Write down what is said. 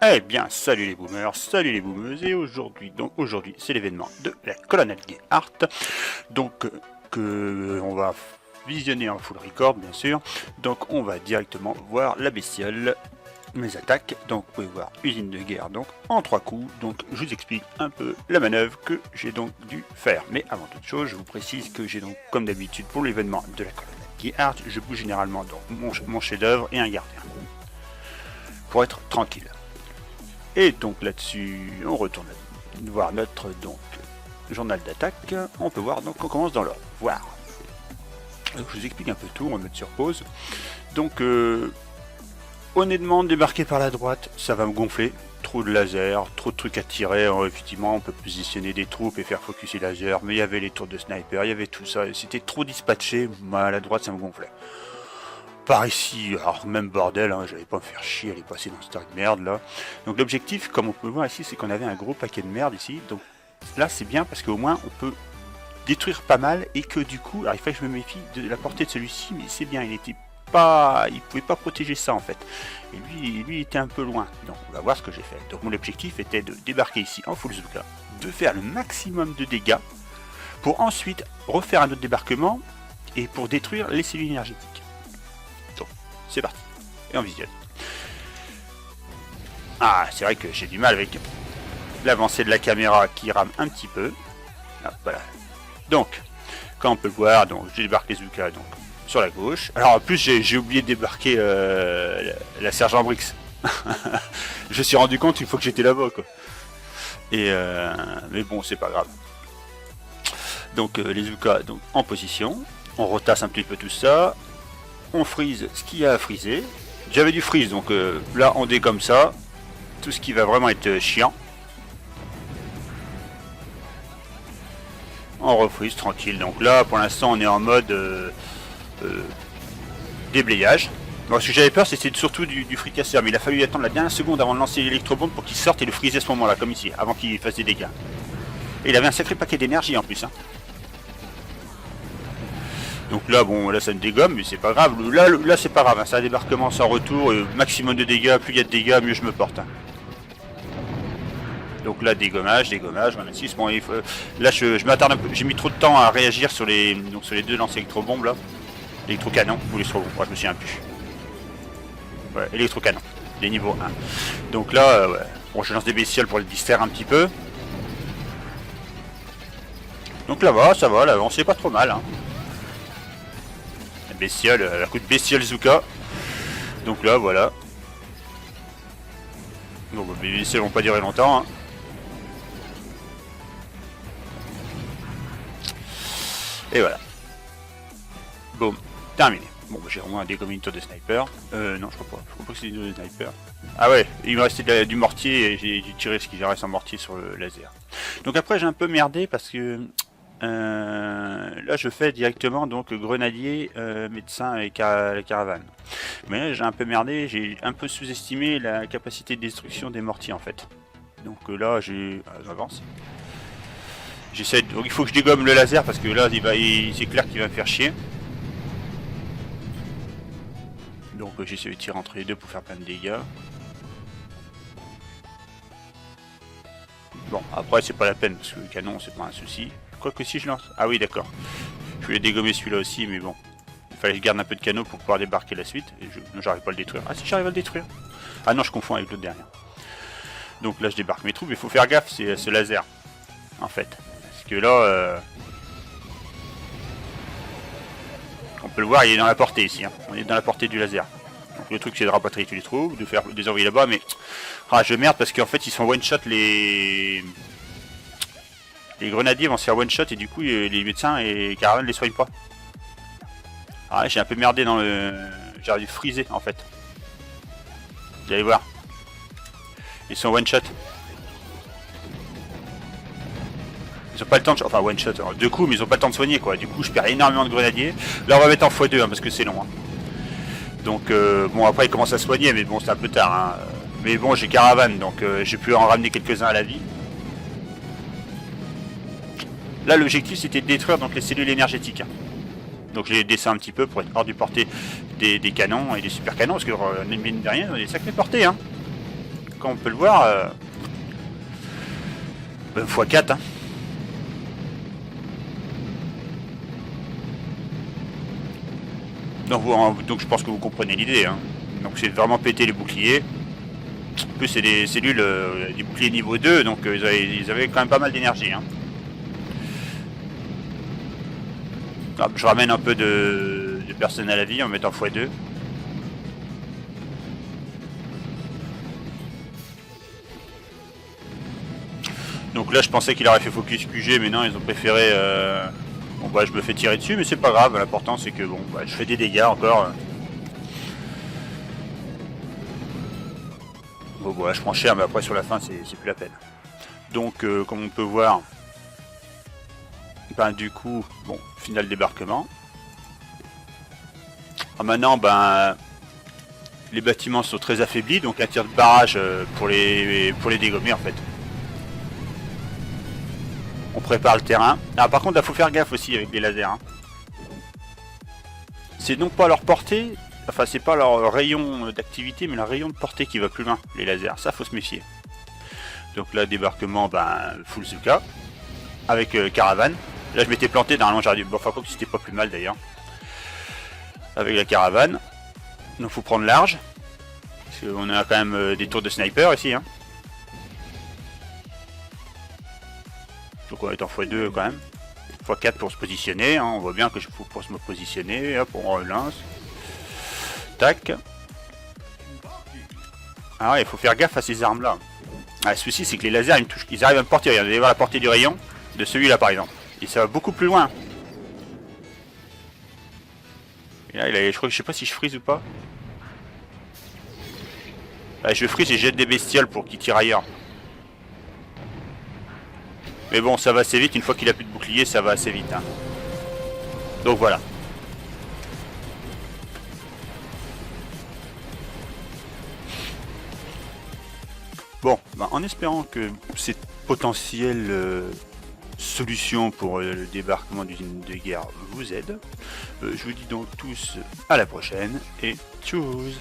Eh bien, salut les boomers, salut les boomeuses, et aujourd'hui, c'est l'événement de la colonel Art, donc que on va visionner en full record, bien sûr. Donc, on va directement voir la bestiole, mes attaques. Donc, vous pouvez voir usine de guerre, donc en 3 coups. Donc, je vous explique un peu la manœuvre que j'ai donc dû faire. Mais avant toute chose, je vous précise que j'ai donc, comme d'habitude, pour l'événement de la colonel Art, je bouge généralement donc mon chef-d'œuvre et un gardien pour être tranquille. Et donc là-dessus, on retourne voir notre journal d'attaque. On peut voir, donc on commence dans l'ordre. Voir. Donc je vous explique un peu tout, on va mettre sur pause. Donc honnêtement, débarquer par la droite, ça va me gonfler. Trop de laser, trop de trucs à tirer. Alors, effectivement, on peut positionner des troupes et faire focusser laser, mais il y avait les tours de sniper, il y avait tout ça. C'était trop dispatché, à la droite ça me gonflait. Par ici, alors même bordel, hein, j'allais pas me faire chier à aller passer dans ce tas de merde là. Donc l'objectif, comme on peut voir ici, c'est qu'on avait un gros paquet de merde ici. Donc là c'est bien parce qu'au moins on peut détruire pas mal et que du coup, alors il fallait que je me méfie de la portée de celui-ci, mais c'est bien, il pouvait pas protéger ça en fait. Et lui il était un peu loin. Donc on va voir ce que j'ai fait. Donc mon objectif était de débarquer ici en full Zuka, de faire le maximum de dégâts pour ensuite refaire un autre débarquement et pour détruire les cellules énergétiques. C'est parti, et on visionne. Ah, c'est vrai que j'ai du mal avec l'avancée de la caméra qui rame un petit peu. Ah, voilà. Donc, quand on peut le voir, donc je débarque les Zuka donc sur la gauche. Alors en plus j'ai oublié de débarquer la Sergent Brix. Je me suis rendu compte une fois que j'étais là-bas quoi. Et mais bon c'est pas grave. Donc les Zuka donc en position. On retasse un petit peu tout ça. On freeze ce qu'il y a à freezer. J'avais du freeze donc là on dégomme ça. Tout ce qui va vraiment être chiant. On refreeze tranquille. Donc là pour l'instant on est en mode déblayage. Bon, ce que j'avais peur c'était surtout du fricasseur. Mais il a fallu attendre la dernière seconde avant de lancer l'électrobombe pour qu'il sorte et le freezer à ce moment là comme ici. Avant qu'il fasse des dégâts. Et il avait un sacré paquet d'énergie en plus hein. Donc là, bon, là ça me dégomme, mais c'est pas grave. Là c'est pas grave, hein. C'est un débarquement sans retour, maximum de dégâts, plus il y a de dégâts, mieux je me porte. Hein. Donc là, dégommage, on assiste. Bon, là je m'attarde un peu, j'ai mis trop de temps à réagir sur les deux lancers électrobombes là. Électrocanon ou l'électrobombes, moi je me souviens plus. Ouais, électrocanon, les niveaux 1. Donc là, ouais. Bon, je lance des bestioles pour les distraire un petit peu. Donc là ça va, l'avancée pas trop mal. Hein. Bestiole, la coup de bestiole Zuka. Donc là voilà. Bon bah, les bestioles vont pas durer longtemps hein. Et voilà. Boum, terminé. Bon bah, j'ai vraiment un dégommer une tour de sniper. Non je crois pas que c'est une tour de sniper. Ah ouais, il me restait du mortier et j'ai tiré ce qui reste en mortier sur le laser. Donc après j'ai un peu merdé parce que là je fais directement donc grenadier, médecin et la caravane. Mais là j'ai un peu merdé, j'ai un peu sous-estimé la capacité de destruction des mortiers en fait. Donc là j'avance. J'essaie donc il faut que je dégomme le laser parce que là c'est clair qu'il va me faire chier. Donc j'essaie de tirer entre les deux pour faire plein de dégâts. Bon après c'est pas la peine parce que le canon c'est pas un souci. Quoique si je lance... Ah oui d'accord. Je voulais dégommer celui-là aussi mais bon. Il fallait que je garde un peu de canot pour pouvoir débarquer la suite. Et j'arrive pas à le détruire. Ah si j'arrive à le détruire. Ah non je confonds avec l'autre derrière. Donc là je débarque mes troupes. Il faut faire gaffe c'est ce laser. En fait. Parce que là... On peut le voir il est dans la portée ici. Hein. On est dans la portée du laser. Donc le truc c'est de rapatrier tous les troupes. De faire des envoyer là-bas mais... Ah je merde parce qu'en fait ils sont one shot les grenadiers vont se faire one shot et du coup les médecins et caravanes les soignent pas. Ah j'ai un peu merdé dans le... J'ai dû freezer en fait. Vous allez voir. Ils sont one shot. Ils ont pas le temps de... Enfin one shot, alors, 2 coups mais ils ont pas le temps de soigner quoi. Du coup je perds énormément de grenadiers. Là on va mettre en x2 hein, parce que c'est long. Hein. Donc bon après ils commencent à soigner mais bon c'est un peu tard. Hein. Mais bon j'ai caravane donc j'ai pu en ramener quelques-uns à la vie. Là l'objectif c'était de détruire donc les cellules énergétiques. Donc je les descends un petit peu pour être hors du portée des canons et des super canons parce que mine de rien on a des sacrées portées hein. comme on peut le voir, x4. Hein. Donc je pense que vous comprenez l'idée. Hein. Donc c'est vraiment péter les boucliers. En plus c'est des cellules, des boucliers niveau 2, donc ils avaient quand même pas mal d'énergie. Hein. Je ramène un peu de personnes à la vie en mettant x2. Donc là je pensais qu'il aurait fait focus QG, mais non, ils ont préféré... Bon bah je me fais tirer dessus, mais c'est pas grave, l'important c'est que bon bah, je fais des dégâts encore. Bon bah je prends cher, mais après sur la fin c'est plus la peine. Donc comme on peut voir, ben du coup, bon, final débarquement. Maintenant ben les bâtiments sont très affaiblis, donc un tir de barrage pour les dégommer en fait. On prépare le terrain. Ah, par contre, il faut faire gaffe aussi avec les lasers. Hein. C'est donc pas leur portée, enfin c'est pas leur rayon d'activité, mais leur rayon de portée qui va plus loin, les lasers. Ça, faut se méfier. Donc là, débarquement, ben, full Zuka, avec caravane. Là, je m'étais planté, normalement j'aurais dû... Bon, enfin, quoi que c'était pas plus mal d'ailleurs. Avec la caravane. Donc faut prendre large. Parce qu'on a quand même des tours de sniper ici. Hein. Donc on va être en x2 quand même. x4 pour se positionner, hein. On voit bien que je faut pour se me positionner, hop, on relance. Tac. Alors il faut faire gaffe à ces armes là. Ah, le souci c'est que les lasers ils arrivent à me porter, regardez, voir la portée du rayon de celui-là par exemple. Et ça va beaucoup plus loin. Et là, je crois que je sais pas si je freeze ou pas. Ah, je freeze et je jette des bestioles pour qu'il tire ailleurs. Mais bon, ça va assez vite, une fois qu'il a plus de bouclier, ça va assez vite. Hein. Donc voilà. Bon, bah, en espérant que cette potentielle solution pour le débarquement d'usine de guerre vous aide, je vous dis donc tous à la prochaine et tchuss.